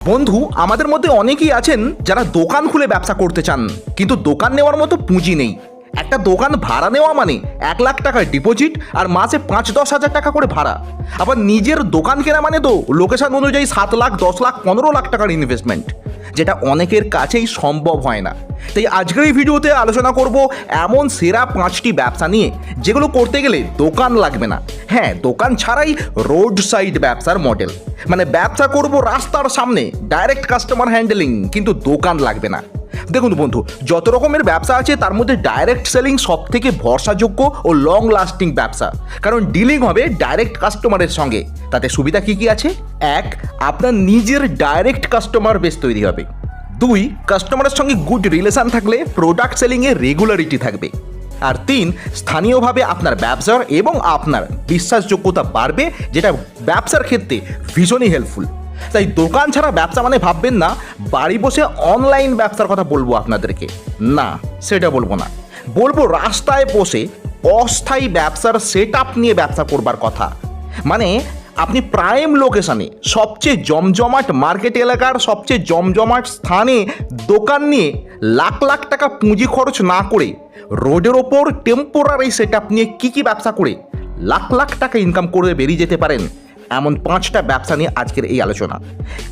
বন্ধু, আমাদের মধ্যে অনেকেই আছেন যারা দোকান খুলে ব্যবসা করতে চান, কিন্তু দোকান নেওয়ার মতো পুঁজি নেই। একটা দোকান ভাড়া নেওয়া মানে 1 লাখ টাকার ডিপোজিট আর মাসে 5-10 হাজার টাকা করে ভাড়া। আবার নিজের দোকান কেনা মানে তো লোকেশন অনুযায়ী 7 লাখ, 10 লাখ, 15 লাখ টাকার ইনভেস্টমেন্ট, যেটা অনেকের কাছেই সম্ভব হয় না। তাই আজকের এই ভিডিওতে আলোচনা করব এমন সেরা 5টি ব্যবসা নিয়ে যেগুলো করতে গেলে দোকান লাগবে না। হ্যাঁ, দোকান ছাড়াই রোড সাইড ব্যবসার মডেল, মানে ব্যবসা করব রাস্তার সামনে, ডাইরেক্ট কাস্টমার হ্যান্ডেলিং, কিন্তু দোকান লাগবে না। দেখুন বন্ধু, যত রকমের ব্যবসা আছে তার মধ্যে ডাইরেক্ট সেলিং সব থেকে ভরসাযোগ্য ও লং লাস্টিং ব্যবসা, কারণ ডিলিং হবে ডাইরেক্ট কাস্টমারের সঙ্গে। তাতে সুবিধা কি কি আছে? 1, আপনার নিজের ডাইরেক্ট কাস্টমার বেস তৈরি হবে। 2, কাস্টমারের সঙ্গে গুড রিলেশন থাকলে প্রোডাক্ট সেলিংয়ে রেগুলারিটি থাকবে। আর 3, স্থানীয়ভাবে আপনার ব্যবসার এবং আপনার বিশ্বাসযোগ্যতা বাড়বে, যেটা ব্যবসার ক্ষেত্রে ভীষণই হেল্পফুল। তাই দোকান ছাড়া ব্যবসা মানে ভাববেন না বাড়ি বসে অনলাইন ব্যবসার কথা বলবো আপনাদেরকে, না সেটা বলবো না। বলবো রাস্তায় বসে অস্থায়ী ব্যবসার সেট আপ নিয়ে ব্যবসা করবার কথা। মানে আপনি প্রাইম লোকেশনে, সবচেয়ে জমজমাট মার্কেট এলাকার সবচেয়ে জমজমাট স্থানে দোকান নিয়ে লাখ লাখ টাকা পুঁজি খরচ না করে রোডের ওপর টেম্পোরারি সেট আপ নিয়ে কী ব্যবসা করে লাখ লাখ টাকা ইনকাম করে বেরিয়ে যেতে পারেন, এমন 5টা ব্যবসা নিয়ে আজকের এই আলোচনা।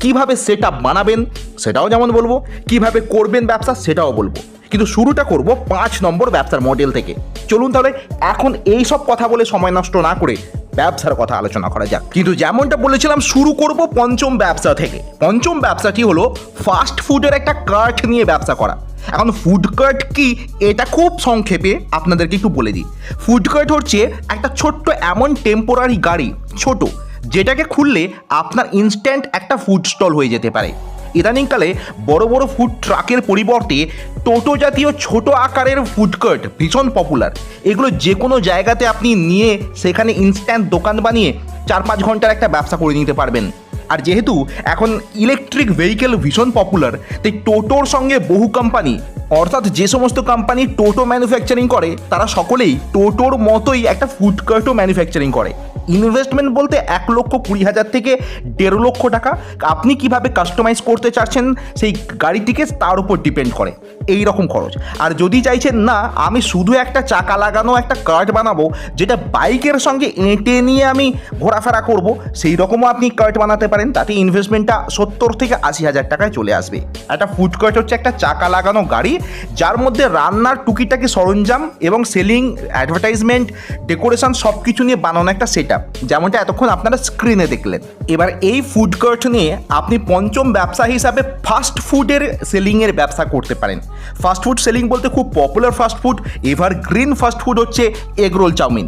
কিভাবে সেট আপ বানাবেন সেটাও যেমন বলবো, কিভাবে করবেন ব্যবসা সেটাও বলবো, কিন্তু শুরুটা করব 5 নম্বর ব্যবসার মডেল থেকে। চলুন তাহলে এখন এই সব কথা বলে সময় নষ্ট না করে ব্যবসার কথা আলোচনা করা যাক। কিন্তু যেমনটা বলেছিলাম, শুরু করব 5ম ব্যবসা থেকে। 5ম ব্যবসাটি হলো ফাস্ট ফুডের একটা কার্ট নিয়ে ব্যবসা করা। এখন ফুড কার্ট কি, এটা খুব সংক্ষেপে আপনাদেরকে একটু বলে দিই। ফুড কার্ট হচ্ছে একটা ছোট্ট এমন টেম্পোরারি গাড়ি, ছোট, যেটাকে খুললে আপনার ইনস্ট্যান্ট একটা ফুড স্টল হয়ে যেতে পারে। ইদানিংকালে বড় বড় ফুড ট্রাকের পরিবর্তে টোটো জাতীয় ছোট আকারের ফুড কার্ট ভীষণ পপুলার। এগুলো যে কোনো জায়গাতে আপনি নিয়ে সেখানে ইনস্ট্যান্ট দোকান বানিয়ে 4-5 ঘন্টার একটা ব্যবসা করে নিতে পারবেন। আর যেহেতু এখন ইলেকট্রিক ভেহিকেল ভীষণ পপুলার, তাই টোটোর সঙ্গে বহু কোম্পানি, অর্থাৎ যে সমস্ত কোম্পানি টোটো ম্যানুফ্যাকচারিং করে তারা সকলেই টোটোর মতোই একটা ফুড কার্টও ম্যানুফ্যাকচারিং করে। ইনভেস্টমেন্ট বলতে 1,20,000 থেকে 1.5 লক্ষ টাকা। আপনি কিভাবে কাস্টমাইজ করতে চাচ্ছেন সেই গাড়িটিকে তার উপর ডিপেন্ড করে এই রকম খরচ। আর যদি চাইছেন না আমি শুধু একটা চাকা লাগানো একটা কার্ট বানাবো যেটা বাইকের সঙ্গে এঁটে নিয়ে আমি ঘোরাফেরা করব, সেই রকমও আপনি কার্ট বানাতে পারেন। তাতে ইনভেস্টমেন্টটা 70 থেকে 80,000 টাকায় চলে আসবে। একটা ফুড কার্ট হচ্ছে একটা চাকা লাগানো গাড়ি যার মধ্যে রান্নার টুকিটাকি সরঞ্জাম এবং সেলিং, অ্যাডভার্টাইজমেন্ট, ডেকোরেশন সব কিছু নিয়ে বানানো একটা সেট আপ, যেমনটা এতক্ষণ আপনারা স্ক্রিনে দেখলেন। এবার এই ফুড কার্ট নিয়ে আপনি 5ম ব্যবসা হিসাবে ফাস্ট ফুডের সেলিংয়ের ব্যবসা করতে পারেন। ফাস্ট ফুড সেলিং বলতে খুব popular fast food, evergreen fast food হচ্ছে এগরোল, চাউমিন।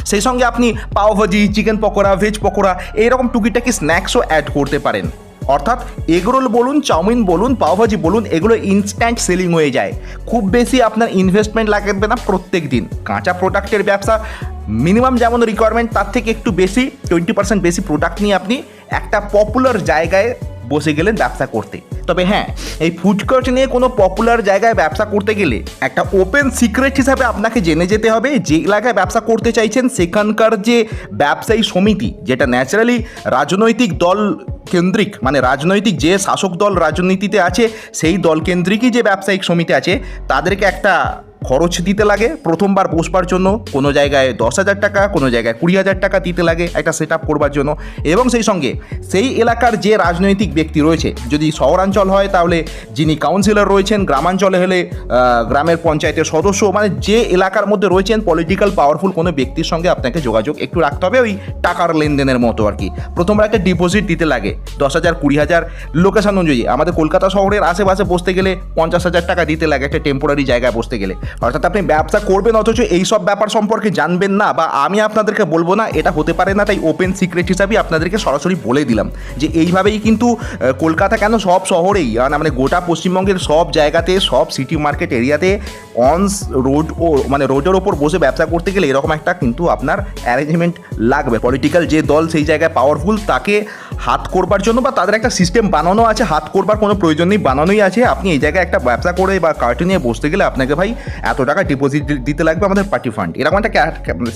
সেই সঙ্গে আপনি পাওভাজি, চিকেন পকোড়া, ভেজ পকোড়া এইরকম টুকিটাকি স্ন্যাক্সও অ্যাড করতে পারেন। অর্থাৎ এগরোল বলুন, চাউমিন বলুন, পাওভাজি বলুন, এগুলো ইনস্ট্যান্ট সেলিং হয়ে যায়। খুব বেশি আপনার ইনভেস্টমেন্ট লাগবে না প্রত্যেক দিন। কাঁচা প্রোডাক্টের ব্যবসা মিনিমাম যেমন রিকোয়ারমেন্ট তার থেকে একটু বেশি, 20% বেশি প্রোডাক্ট নিয়ে আপনি একটা পপুলার জায়গায় বসে গেলেন ব্যবসা করতে। তবে হ্যাঁ, এই ফুড কার্ট নিয়ে কোনো পপুলার জায়গায় ব্যবসা করতে গেলে একটা ওপেন সিক্রেট হিসাবে আপনাকে জেনে যেতে হবে যে এলাকায় ব্যবসা করতে চাইছেন সেখানকার যে ব্যবসায়ী সমিতি, যেটা ন্যাচারালি রাজনৈতিক দল কেন্দ্রিক, মানে রাজনৈতিক যে শাসক দল রাজনীতিতে আছে সেই দল কেন্দ্রিকই যে ব্যবসায়িক সমিতি আছে, তাদেরকে একটা খরচ দিতে লাগে প্রথমবার বসবার জন্য। কোনো জায়গায় 10,000 টাকা, কোনো জায়গায় 20,000 টাকা দিতে লাগে একটা সেট আপ করবার জন্য। এবং সেই সঙ্গে সেই এলাকার যে রাজনৈতিক ব্যক্তি রয়েছে, যদি শহরাঞ্চল হয় তাহলে যিনি কাউন্সিলর রয়েছেন, গ্রামাঞ্চলে হলে গ্রামের পঞ্চায়েতের সদস্য, মানে যে এলাকার মধ্যে রয়েছেন পলিটিক্যাল পাওয়ারফুল কোনো ব্যক্তির সঙ্গে আপনাকে যোগাযোগ একটু রাখতে হবে, ওই টাকার লেনদেনের মতো আর কি। প্রথমবার একটা ডিপোজিট দিতে লাগে 10,000, 20,000 লোকেশন অনুযায়ী। আমাদের কলকাতা শহরের আশেপাশে বসতে গেলে 50,000 টাকা দিতে লাগে একটা টেম্পোরারি জায়গায় বসতে গেলে। অর্থাৎ আপনি ব্যবসা করবেন অথচ এইসব ব্যাপার সম্পর্কে জানবেন না, বা আমি আপনাদেরকে বলবো না, এটা হতে পারে না। তাই ওপেন সিক্রেট হিসাবে আপনাদেরকে সরাসরি বলে দিলাম যে এইভাবেই কিন্তু কলকাতা কেন, সব শহরেই, মানে গোটা পশ্চিমবঙ্গের সব জায়গাতে, সব সিটি মার্কেট এরিয়াতে অন রোড ও মানে রোডের ওপর বসে ব্যবসা করতে গেলে এরকম একটা কিন্তু আপনার অ্যারেঞ্জমেন্ট লাগবে। পলিটিক্যাল যে দল সেই জায়গায় পাওয়ারফুল তাকে হাত করবার জন্য বা তাদের একটা সিস্টেম বানানো আছে, হাত করবার কোনো প্রয়োজন নেই, বানানোই আছে। আপনি এই জায়গায় একটা ব্যবসা করে বা কার্টে নিয়ে বসতে গেলে আপনাকে ভাই এত টাকা ডিপোজিট দিতে লাগবে আমাদের পার্টি ফান্ড, এরকম একটা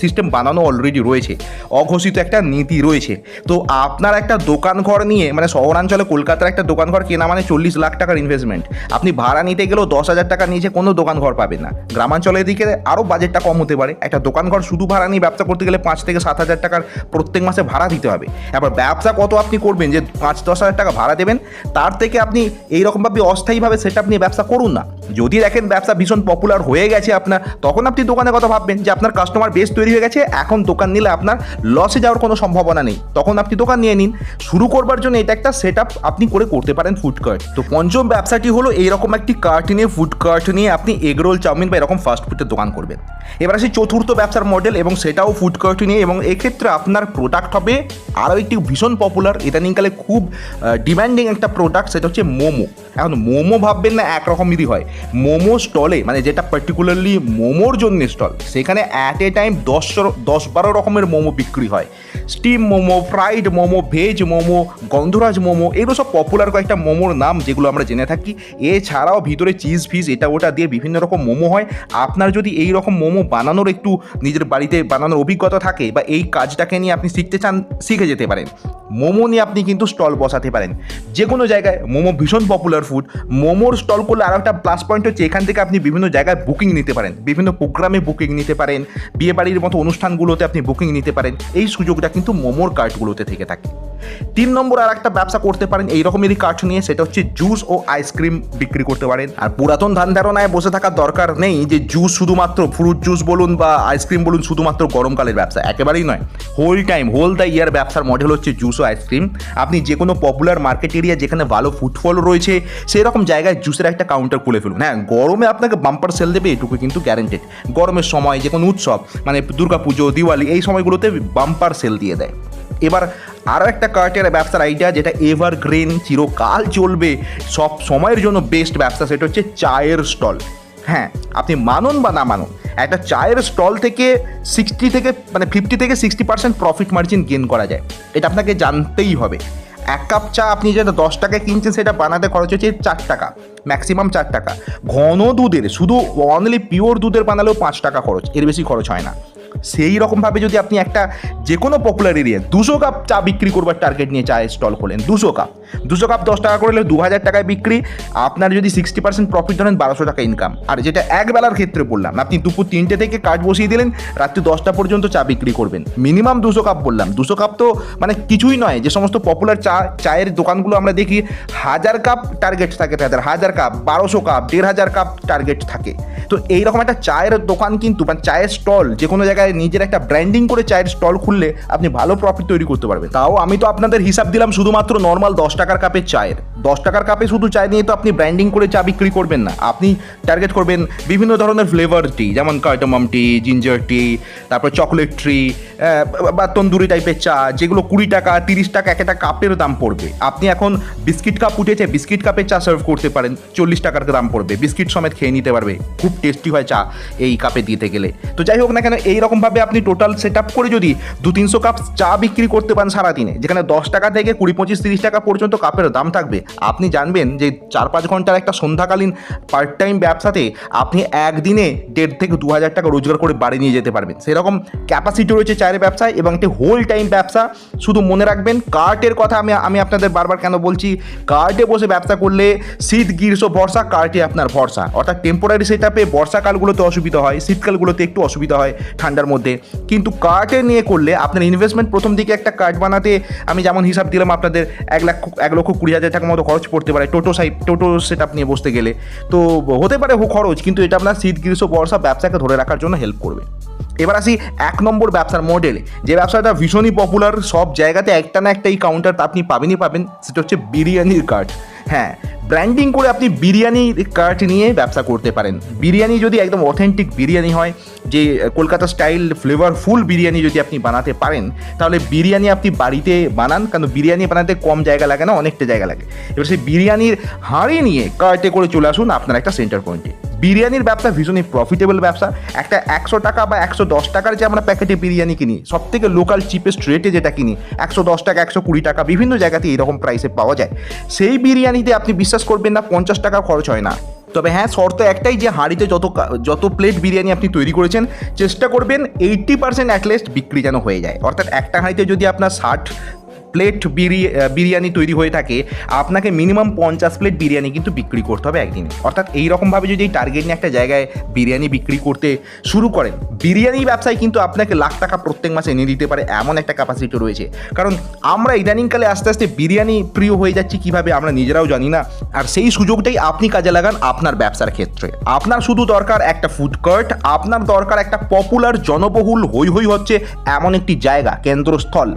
সিস্টেম বানানো অলরেডি রয়েছে, অঘোষিত একটা নীতি রয়েছে। তো আপনার একটা দোকান ঘর নিয়ে, মানে শহরাঞ্চলে কলকাতার একটা দোকান ঘর কেনা মানে 40 লাখ টাকার ইনভেস্টমেন্ট। আপনি ভাড়া নিতে গেলেও 10,000 টাকা নিচে কোনো দোকান ঘর পাবেন না। গ্রামাঞ্চলের দিকে আরও বাজেটটা কম হতে পারে। একটা দোকান ঘর শুধু ভাড়া নিয়ে ব্যবসা করতে গেলে 5 থেকে 7,000 টাকার প্রত্যেক মাসে ভাড়া দিতে হবে। এবার ব্যবসা কত আপনি করবেন যে 5-10,000 টাকা ভাড়া দেবেন, তার থেকে আপনি এইরকমভাবে অস্থায়ীভাবে সেট আপ নিয়ে ব্যবসা করুন না। যদি দেখেন ব্যবসা ভীষণ পপুলার হয়ে গেছে আপনার, তখন আপনি দোকানের কথা ভাববেন যে আপনার কাস্টমার বেস তৈরি হয়ে গেছে, এখন দোকান নিলে আপনার লসে যাওয়ার কোনো সম্ভাবনা নেই, তখন আপনি দোকান নিয়ে নিন। শুরু করবার জন্য এটা একটা সেট আপ আপনি করে করতে পারেন ফুড কার্ট। তো পঞ্চম ব্যবসাটি হলো এইরকম একটি কার্ট নিয়ে, ফুড কার্ট নিয়ে আপনি এগরোল, চাউমিন বা এরকম ফাস্ট ফুডের দোকান করবেন। এবার আসি চতুর্থ ব্যবসার মডেল, এবং সেটাও ফুড কার্ট নিয়ে, এবং এক্ষেত্রে আপনার প্রোডাক্ট হবে আরও একটি ভীষণ পপুলার, ইদানিংকালে খুব ডিমান্ডিং একটা প্রোডাক্ট, সেটা হচ্ছে মোমো। এখন মোমো ভাববেন না একরকমই হয়। মোমো স্টলে, মানে যেটা পার্টিকুলারলি মোমোর জন্য স্টল, সেখানে অ্যাট এ টাইম 10-12 রকমের মোমো বিক্রি হয়। Steam momo, fried momo, veg momo, গন্ধরাজ মোমো, এগুলো সব পপুলার কয়েকটা মোমোর নাম যেগুলো আমরা জেনে থাকি। এছাড়াও ভিতরে চিজ ফিজ এটা ওটা দিয়ে বিভিন্ন রকম মোমো হয়। আপনার যদি এই রকম মোমো বানানোর একটু নিজের বাড়িতে বানানোর অভিজ্ঞতা থাকে বা এই কাজটাকে নিয়ে আপনি শিখতে চান, শিখে যেতে পারেন। মোমো নিয়ে আপনি কিন্তু স্টল বসাতে পারেন যে কোনো জায়গায়। মোমো ভীষণ পপুলার ফুড। মোমোর স্টল করলে আরও একটা প্লাস পয়েন্ট হচ্ছে এখান থেকে আপনি বিভিন্ন জায়গায় বুকিং নিতে পারেন, বিভিন্ন প্রোগ্রামে বুকিং নিতে পারেন, বিয়েবাড়ির মতো অনুষ্ঠানগুলোতে আপনি বুকিং নিতে পারেন। এই সুযোগটা কিন্তু মোমোর কার্টগুলোতে থেকে থাকে। 3 নম্বর আর একটা ব্যবসা করতে পারেন এই রকমেরই কার্ট নিয়ে, সেটা হচ্ছে জুস ও আইসক্রিম বিক্রি করতে পারেন। আর পুরাতন ধান ধারণায় বসে থাকার দরকার নেই যে জুস শুধুমাত্র ফ্রুট জুস বলুন বা আইসক্রিম বলুন শুধুমাত্র গরমকালের ব্যবসা, একেবারেই নয়। Whole time, whole the year ব্যবসার মডেল হচ্ছে জুস ও আইসক্রিম। আপনি যে কোনো পপুলার মার্কেট এরিয়া যেখানে ভালো ফুটফল রয়েছে সেই রকম জায়গায় জুসের একটা কাউন্টার খুলে ফেলুন। হ্যাঁ, গরমে আপনাকে বাম্পার সেল দেবে এটুকু কিন্তু গ্যারেন্টেড। গরমের সময় যে কোনো উৎসব, মানে দুর্গাপুজো, দিওয়ালি, এই সময়গুলোতে বাম্পার সেল দিয়ে দেয়। এবার আরও একটা কার্টের ব্যবসার আইডিয়া যেটা এভারগ্রিন, চিরকাল চলবে, সব সময়ের জন্য বেস্ট ব্যবসা, সেটা হচ্ছে চায়ের স্টল। হ্যাঁ, আপনি মানুন বা না মানুন, একটা চায়ের স্টল থেকে 50 থেকে 60% প্রফিট মার্জিন গেন করা যায়। এটা আপনাকে জানতেই হবে। 1 কাপ চা আপনি যেটা 10 টাকায় কিনছেন সেটা বানাতে খরচ হচ্ছে 4 টাকা, ম্যাক্সিমাম 4 টাকা। ঘন দুধের, শুধু অনলি পিওর দুধের বানালেও 5 টাকা খরচ, এর বেশি খরচ হয় না। সেই রকমভাবে যদি আপনি একটা যে কোনো পপুলার এরিয়ায় 200 কাপ চা বিক্রি করবার টার্গেট নিয়ে চায়ের স্টল খোলেন, 200 কাপ 10 টাকা করলে 2000 টাকায় বিক্রি, আপনার যদি 60% প্রফিট ধরেন 1200 টাকা ইনকাম। আর যেটা এক বেলার ক্ষেত্রে বললাম, আপনি দুপুর 3টে থেকে কাজ বসিয়ে দিলেন, রাত্রি 10টা পর্যন্ত চা বিক্রি করবেন, মিনিমাম 200 কাপ বললাম। 200 কাপ তো মানে কিছুই নয়। যে সমস্ত পপুলার চায়ের দোকানগুলো আমরা দেখি 1000 কাপ টার্গেট থাকে তাদের, 1000 কাপ, 1200 কাপ, 1500 কাপ টার্গেট থাকে। তো এইরকম একটা চায়ের দোকান কিন্তু, মানে চায়ের স্টল যে কোনো জায়গায় নিজের একটা ব্র্যান্ডিং করে চায়ের স্টল খুললে আপনি ভালো প্রফিট তৈরি করতে পারবেন। তাও আমি তো আপনাদের হিসাব দিলাম শুধুমাত্র নর্মাল 10 টাকার কাপের চায়ের। 10 টাকার কাপে শুধু চায় নিয়ে তো আপনি ব্র্যান্ডিং করে চা বিক্রি করবেন না, আপনি টার্গেট করবেন বিভিন্ন ধরনের ফ্লেভার টি, যেমন কার্ডামাম টি, জিঞ্জার টি, তারপর চকলেট টি বা তন্দুরি টাইপের চা, যেগুলো 20 টাকা 30 টাকা একটা কাপের দাম পড়বে। আপনি এখন বিস্কিট কাপ উঠেছে, বিস্কিট কাপের চা সার্ভ করতে পারেন, 40 টাকার দাম পড়বে, বিস্কিট সমেত খেয়ে নিতে পারবে, খুব টেস্টি হয় চা এই কাপে দিতে গেলে। তো যাই হোক না কেন, এইরকমভাবে আপনি টোটাল সেট আপ করে যদি 200-300 কাপ চা বিক্রি করতে পারেন সারাদিনে, যেখানে 10 টাকা থেকে 20, 25, 30 টাকা পর্যন্ত কাপের দাম থাকবে, আপনি জানবেন যে 4-5 ঘন্টার একটা সন্ধ্যাকালীন পার্ট টাইম ব্যবসাতে আপনি একদিনে 1,500 থেকে 2,000 টাকা রোজগার করে বাড়ি নিয়ে যেতে পারবেন। সেরকম ক্যাপাসিটি রয়েছে চায়ের ব্যবসায়, এবং একটি হোল টাইম ব্যবসা। শুধু মনে রাখবেন কার্টের কথা আমি আপনাদের বারবার কেন বলছি, কার্টে বসে ব্যবসা করলে শীত, গ্রীষ্ম, বর্ষা, কার্টে আপনার ভরসা। অর্থাৎ টেম্পোরারি সেট আপে বর্ষাকালগুলোতে অসুবিধা হয়, শীতকালগুলোতে একটু অসুবিধা হয় ঠান্ডার মধ্যে, কিন্তু কার্টে নিয়ে করলে আপনার ইনভেস্টমেন্ট প্রথম দিকে একটা কার্ট বানাতে আমি যেমন হিসাব দিলাম আপনাদের 1,20,000 টাকা মতো খরচ পড়তে পারে টোটো সেট আপ নিয়ে বসতে গেলে। তো হতে পারে খরচ, কিন্তু এটা আপনার শীত, গ্রীষ্ম, বর্ষা ব্যবসাকে ধরে রাখার জন্য হেল্প করবে। এবার আসি 1 নম্বর ব্যবসার মডেল, যে ব্যবসাটা ভীষণই পপুলার, সব জায়গাতে একটা না একটা এই কাউন্টার আপনি পাবেন, সেটা হচ্ছে বিরিয়ানির কার্ট। হ্যাঁ, ব্র্যান্ডিং করে আপনি বিরিয়ানি কার্ট নিয়ে ব্যবসা করতে পারেন। বিরিয়ানি যদি একদম অথেন্টিক বিরিয়ানি হয়, যে কলকাতা স্টাইল ফ্লেভারফুল বিরিয়ানি যদি আপনি বানাতে পারেন, তাহলে বিরিয়ানি আপনি বাড়িতে বানান, কারণ বিরিয়ানি বানাতে কম জায়গা লাগে না, অনেকটা জায়গা লাগে। এবার সেই বিরিয়ানির হাঁড়ি নিয়ে কার্টে করে চলে আসুন আপনার একটা সেন্টার পয়েন্টে। বিরিয়ানির ব্যবসা ভীষণই প্রফিটেবল ব্যবসা। একটা 100 টাকা বা 110 টাকার যে আমরা প্যাকেটে বিরিয়ানি কিনি, সব থেকে লোকাল চিপেস্ট রেটে যেটা কিনি 110 টাকা 120 টাকা বিভিন্ন জায়গাতে এইরকম প্রাইসে পাওয়া যায়। সেই বিরিয়ানিতে আপনি বিশ্বাস করবেন না 50 টাকা খরচ হয় না। তবে হ্যাঁ, শর্ত একটাই যে হাঁড়িতে যত প্লেট বিরিয়ানি আপনি তৈরি করেছেন চেষ্টা করবেন 80% অ্যাটলিস্ট বিক্রি যেন হয়ে যায়। অর্থাৎ একটা হাঁড়িতে যদি আপনার 60 প্লেট বিরিয়ানি তৈরি হয়ে থাকে, আপনাকে মিনিমাম 50 প্লেট বিরিয়ানি কিন্তু বিক্রি করতে হবে একদিনে। অর্থাৎ এইরকমভাবে যদি এই টার্গেট নিয়ে একটা জায়গায় বিরিয়ানি বিক্রি করতে শুরু করেন, বিরিয়ানি ব্যবসায় কিন্তু আপনাকে লাখ টাকা প্রত্যেক মাসে এনে দিতে পারে এমন একটা ক্যাপাসিটি রয়েছে। কারণ আমরা ইদানিংকালে আস্তে আস্তে বিরিয়ানি প্রিয় হয়ে যাচ্ছি কীভাবে আমরা নিজেরাও জানি না। আর সেই সুযোগটাই আপনি কাজে লাগান আপনার ব্যবসার ক্ষেত্রে। আপনার শুধু দরকার একটা ফুড কোর্ট, আপনার দরকার একটা পপুলার জনবহুল হই হই হচ্ছে এমন একটি জায়গা, কেন্দ্রস্থল।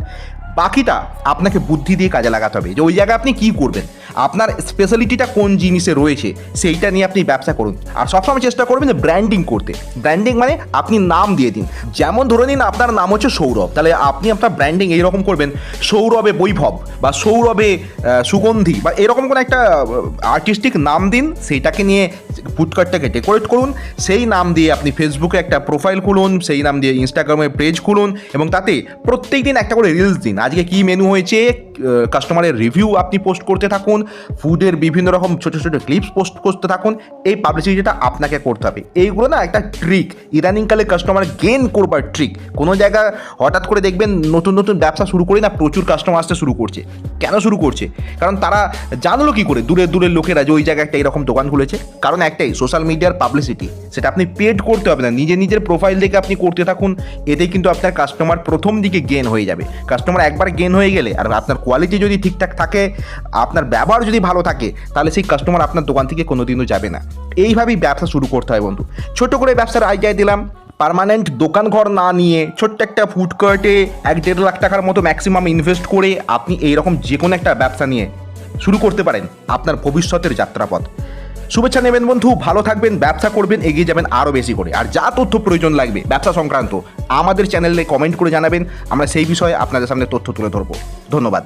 বাকিটা আপনাকে বুদ্ধি দিয়ে কাজে লাগাতে হবে যে ওই জায়গায় আপনি কী করবেন, আপনার স্পেশালিটিটা কোন জিনিসে রয়েছে সেইটা নিয়ে আপনি ব্যবসা করুন। আর সবসময় চেষ্টা করবেন যে ব্র্যান্ডিং করতে। ব্র্যান্ডিং মানে আপনি নাম দিয়ে দিন। যেমন ধরে নিন আপনার নাম হচ্ছে সৌরভ, তাহলে আপনি আপনার ব্র্যান্ডিং এইরকম করবেন, সৌরভে বৈভব বা সৌরভে সুগন্ধি বা এরকম কোনো একটা আর্টিস্টিক নাম দিন, সেইটাকে নিয়ে ফুডকার্টটাকে ডেকোরেট করুন। সেই নাম দিয়ে আপনি ফেসবুকে একটা প্রোফাইল খুলুন, সেই নাম দিয়ে ইনস্টাগ্রামে পেজ খুলুন এবং তাতে প্রত্যেক দিন একটা করে রিলস দিন। আজকে কী মেনু হয়েছে, কাস্টমারের রিভিউ আপনি পোস্ট করতে থাকুন, ফুডের বিভিন্ন রকম ছোটো ছোটো ক্লিপস পোস্ট করতে থাকুন। এই পাবলিসিটিটা আপনাকে করতে হবে। এইগুলো না একটা ট্রিক, ইদানিংকালে কাস্টমার গেইন করবার ট্রিক। কোনো জায়গায় হঠাৎ করে দেখবেন নতুন নতুন ব্যবসা শুরু করে না প্রচুর কাস্টমার আসতে শুরু করছে। কেন শুরু করছে? কারণ তারা জানলো কী করে দূরের দূরের লোকেরা যে ওই জায়গায় একটা এরকম দোকান খুলেছে। কারণ একটাই, সোশ্যাল মিডিয়ার পাবলিসিটি। সেটা আপনি পেড করতে হবে না, নিজের প্রোফাইল দেখে আপনি করতে থাকুন। এতে কিন্তু আপনার কাস্টমার প্রথম দিকে গেইন হয়ে যাবে। কাস্টমার একবার গেইন হয়ে গেলে আর আপনার কোয়ালিটি যদি ঠিকঠাক থাকে, আপনার ব্যবহার যদি ভালো থাকে, তাহলে সেই কাস্টমার আপনার দোকান থেকে কোনোদিনও যাবে না। এইভাবেই ব্যবসা শুরু করতে হয় বন্ধু। ছোট করে ব্যবসার আইডিয়া দিলাম। পার্মানেন্ট দোকান ঘর না নিয়ে ছোট্ট একটা ফুড কোর্টে 1-1.5 লাখ টাকার মতো ম্যাক্সিমাম ইনভেস্ট করে আপনি এইরকম যে কোনো একটা ব্যবসা নিয়ে শুরু করতে পারেন আপনার ভবিষ্যতের যাত্রাপথ। শুভেচ্ছা নেবেন বন্ধু, ভালো থাকবেন, ব্যবসা করবেন, এগিয়ে যাবেন আরও বেশি করে। আর যা তথ্য প্রয়োজন লাগবে ব্যবসা সংক্রান্ত আমাদের চ্যানেলে কমেন্ট করে জানাবেন, আমরা সেই বিষয়ে আপনাদের সামনে তথ্য তুলে ধরবো। ধন্যবাদ।